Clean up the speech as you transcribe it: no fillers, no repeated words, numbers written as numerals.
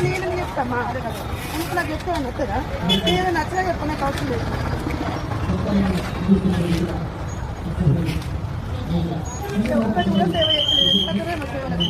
నేను చెప్తామా ఇంట్లో చెప్తాను వస్తుందా నేను నచ్చగా చెప్పనే అవసరం లేదు. ఒక్కటి కూడా సేవ చేయలేదు.